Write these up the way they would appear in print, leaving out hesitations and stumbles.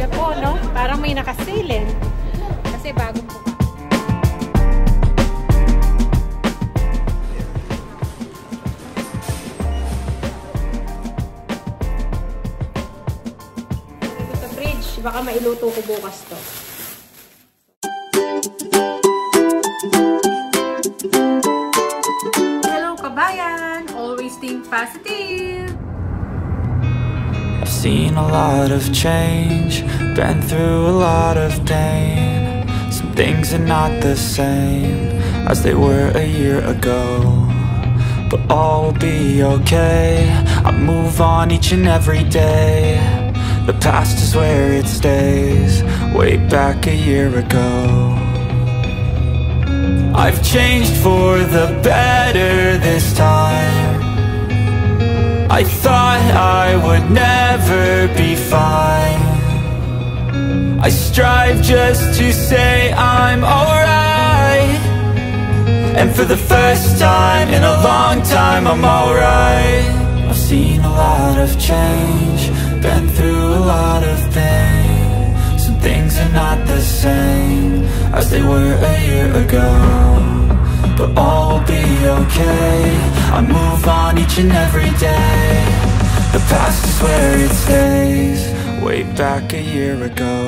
pila po, no? Parang may nakasilin. Kasi bagong buka. Ito sa fridge. Baka mailuto ko bukas to. Hello, kabayan! Always think positive! I've seen a lot of change, been through a lot of pain. Some things are not the same as they were a year ago, but all will be okay. I move on each and every day. The past is where it stays, way back a year ago. I've changed for the better this time. I thought I would never be fine. I strive just to say I'm alright, and for the first time in a long time I'm alright. I've seen a lot of change, been through a lot of pain. Some things are not the same as they were a year ago, but all will be okay. I move on each and every day. The past is where it stays, way back a year ago.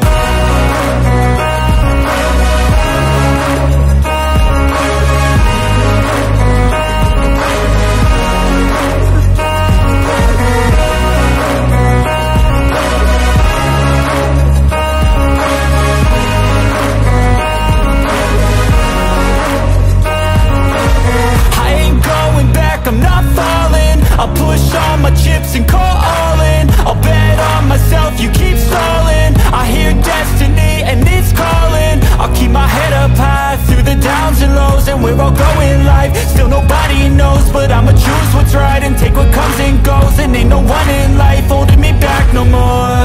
I'm not falling, I'll push all my chips and call all in. I'll bet on myself, you keep stalling. I hear destiny and it's calling. I'll keep my head up high through the downs and lows, and we're all going life. Still nobody knows, but I'ma choose what's right and take what comes and goes. And ain't no one in life holding me back no more.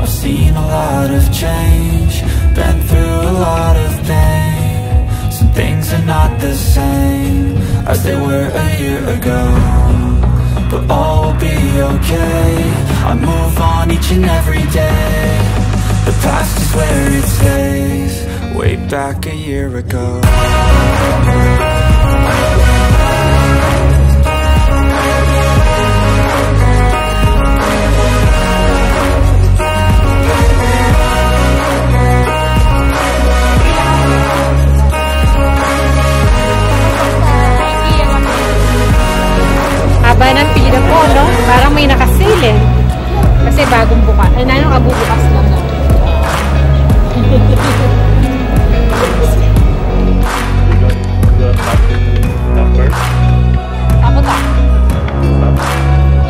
I've seen a lot of change, been through a lot of pain. Some things are not the same as they were a year ago, but all will be okay. I move on each and every day. The past is where it stays, way back a year ago. Haba ng pila po, no? Parang may nakasilin. Kasi bagong buka. Ay, nanong kabubukas lang na. Tapos ka?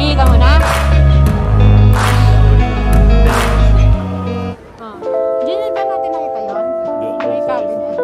Iika mo na? Diyan ba natin nakita yun? May cabinet.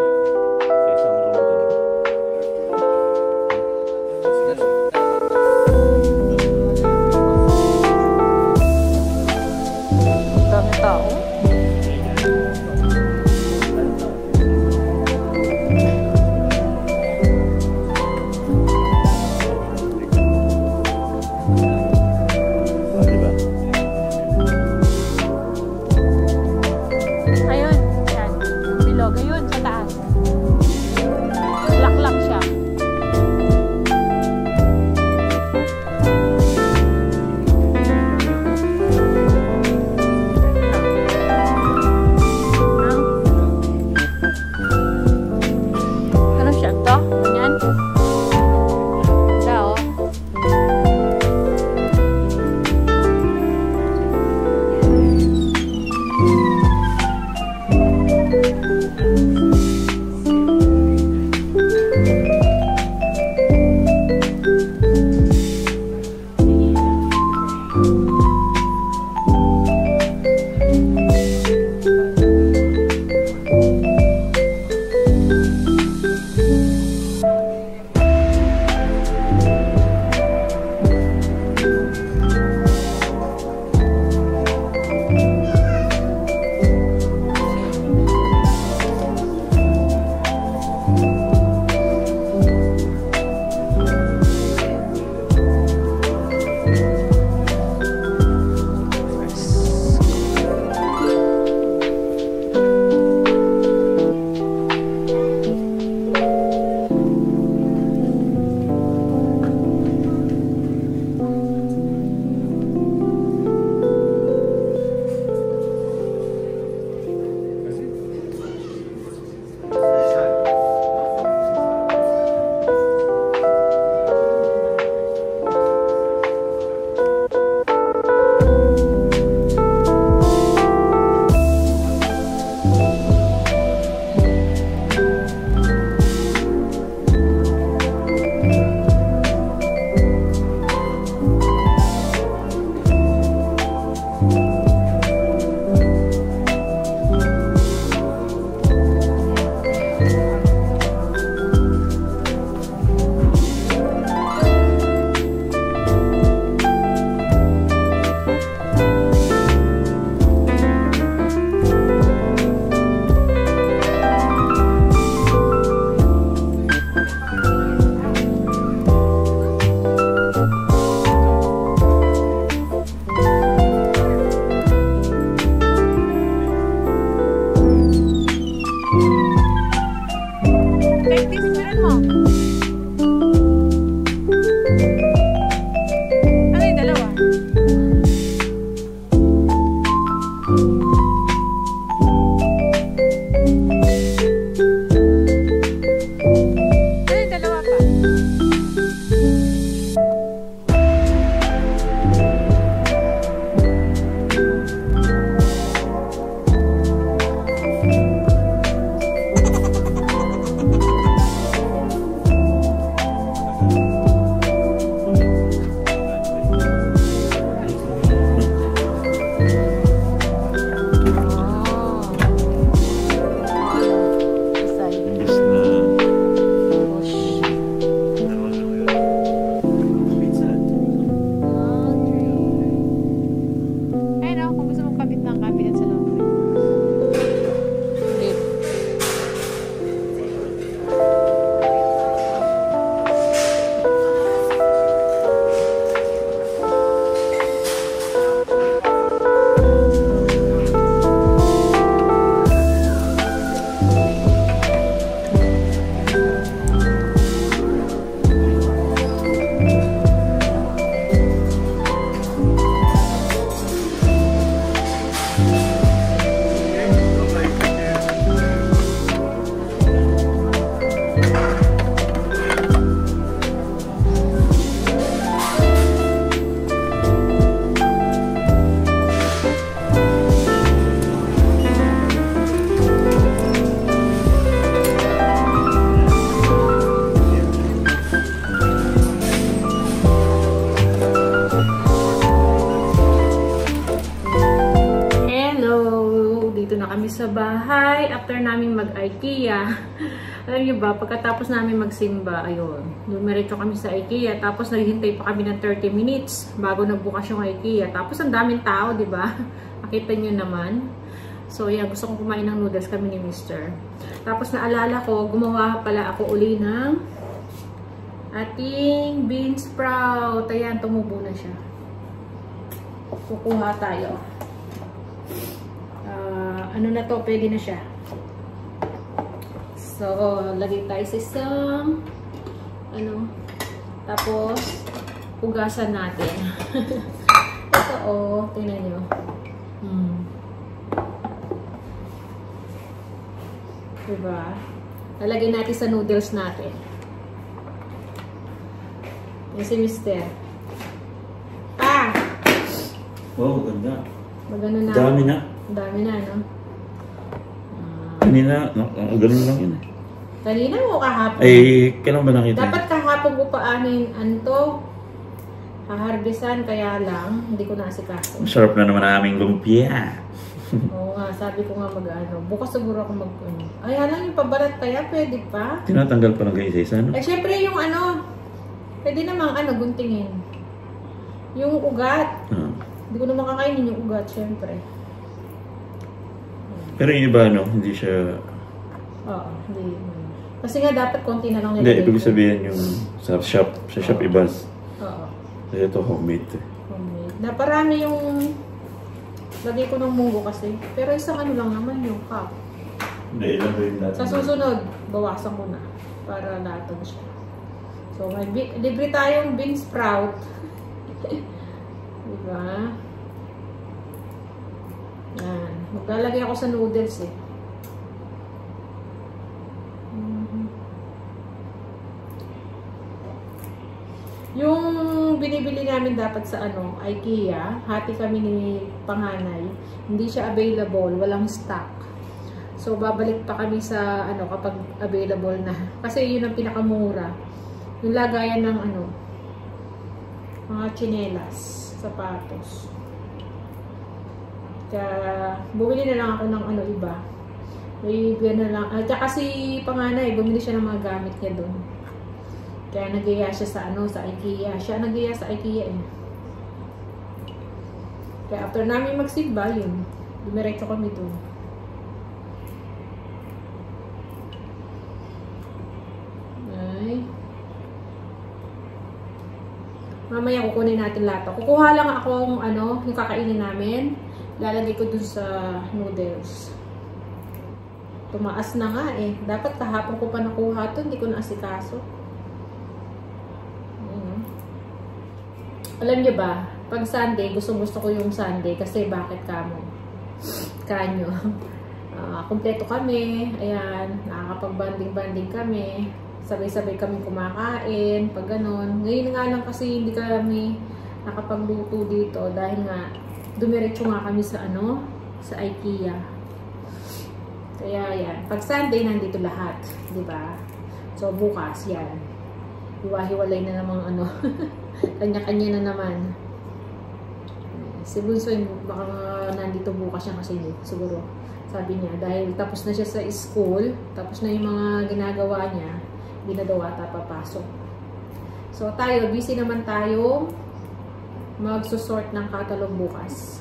kami sa bahay after namin mag-IKEA. Alam niyo ba, pagkatapos namin magsimba, ayun, dumiretso kami sa IKEA. Tapos naghihintay pa kami ng 30 minutes bago nagbukas yung IKEA. Tapos ang daming tao, di ba? Nakita niyo naman. So, yeah, gusto kong kumain ng noodles kami ni Mr. Tapos naalala ko, gumawa pala ako uli ng ating bean sprout. Ayan, tumubo na siya. Kukuha tayo. Ano na to, pwede na siya. So, lagay tayo sa isang tapos hugasan natin. Ito, oh, tingnan nyo. Diba? Lalagay natin sa noodles natin. Yan si Mr. Wow, ganda. Magano na. Dami na. Dami na, no? Kanina, ganun lang yun. Kanina o kahapon? Ay, kailan ba nakita? Dapat kahapon ko pa haharbisan, kaya lang, hindi ko naasikaso. Masarap na naman aming lumpia. Oo nga, sabi ko nga bukas siguro ako ay, alam yung pabalat kaya, pwede pa? Tinatanggal pa lang kayo isa, no? Eh, syempre yung pwede namang guntingin. Yung ugat. Hindi ko naman kakainin yung ugat, syempre. Pero yung iba, hindi siya... Oo, hindi. Kasi nga dapat konti na lang nilagay. Hindi, ibig sabihin yung sa shop ibas. Oo. Kasi ito homemade. Homemade. Naparami yung lagay ko ng munggo kasi. Pero isang lang naman yung cup. Hindi, ilan ba yung lahat? Sa susunod, bawasan ko na para latag siya. So, may libre tayong bean sprout. Diba? Yan. Maglalagay ako sa noodles eh. Yung binibili namin dapat sa IKEA, hati kami ni panganay, hindi siya available, walang stock. So, babalik pa kami sa kapag available na. Kasi yun ang pinakamura. Yung lagayan ng mga tsinelas, sapatos. Kaya, bumili na lang ako ng iba. Bibigyan na lang. At kasi panganay, bumili siya ng mga gamit niya doon. Kaya nag-iya siya sa sa IKEA. Siya nag-iya sa IKEA eh. Kaya after namin magsimba, yun. Dumiretso kami doon. Ay. Mamaya kukunin natin lahat. Kukuha lang akong yung kakainin namin. Lalagay ko dun sa noodles. Tumaas na nga eh. Dapat kahapon ko pa nakuha ito. Hindi ko naasikaso. Alam niyo ba, pag Sunday, gusto ko yung Sunday. Kasi bakit kanyo? Kompleto kami. Ayan, nakakapag-banding-banding kami. Sabay-sabay kami kumakain. Pag ganon. Ngayon nga lang kasi hindi kami nakapagluto dito. Dahil nga, dumiretso nga kami sa sa IKEA. Kaya yan. Pag Sunday, nandito lahat. Diba? So, bukas, yan. Hiwa-hiwalay na namang kanya-kanya na naman. Si Bunso, baka nandito bukas siya kasi siguro. Sabi niya, dahil tapos na siya sa school, tapos na yung mga ginagawa niya, hindi na daw ata papasok. So, tayo, busy naman tayo magsusort ng catalog bukas.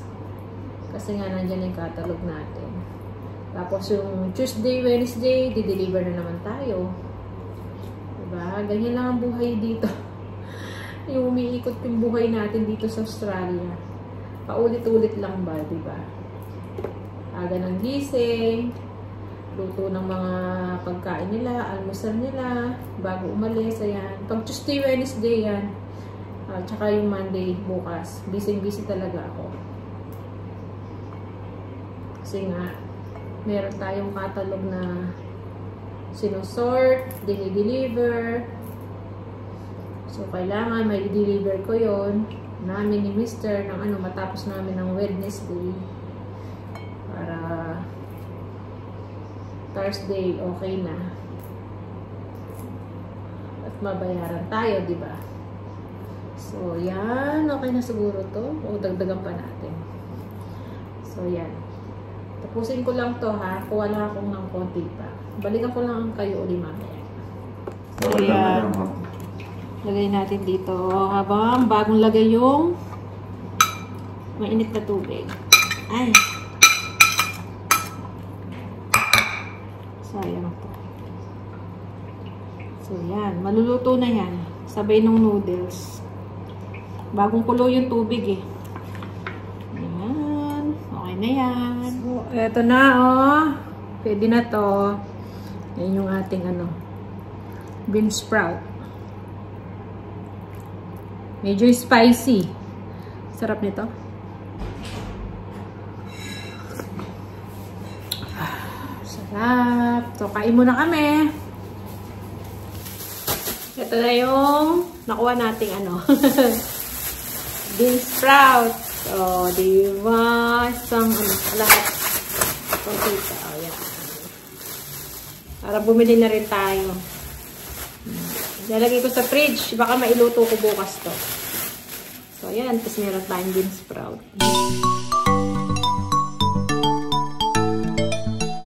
Kasi nga nandiyan yung catalog natin. Tapos yung Tuesday, Wednesday, di-deliver na naman tayo. Diba? Ganyan lang ang buhay dito. Yung umiikot yung buhay natin dito sa Australia. Paulit-ulit lang ba, diba? Aga ng gising, luto ng mga pagkain nila, almusal nila, bago umalis, ayan. Pag Tuesday, Wednesday, yan. Tsaka yung Monday, bukas. Busy-busy talaga ako. Kasi nga, meron tayong catalog na sinusort, dinideliver. So, kailangan may i-deliver ko yon namin ni Mr. ng matapos namin ng Wednesday. Para Thursday, okay na. At mabayaran tayo, di ba? So, yan. Okay na siguro to. O, dagdagan pa natin. So, yan. Tapusin ko lang to ha. Kuha lang akong ng konti pa. Balikan ko lang kayo ulit mamaya. Ayan. Lagay natin dito. Habang bagong lagay yung mainit na tubig. Ay. Sayang to. So, yan. Maluluto na yan. Sabay ng noodles. Bagong kulo yung tubig eh. Ayan. Okay na yan. So, eto na oh. Pwede na to. Yan yung ating ano. Bean sprout. Medyo spicy. Sarap nito. Sarap. So, kain muna kami. Ito na yung nakuha nating ano. Bean sprout. O, diba? Isang ano, lahat. Potato. O, yan. Para bumili na rin tayo. Lalagay ko sa fridge. Baka mailuto ko bukas to. So, ayan. Tapos meron tayong bean sprout.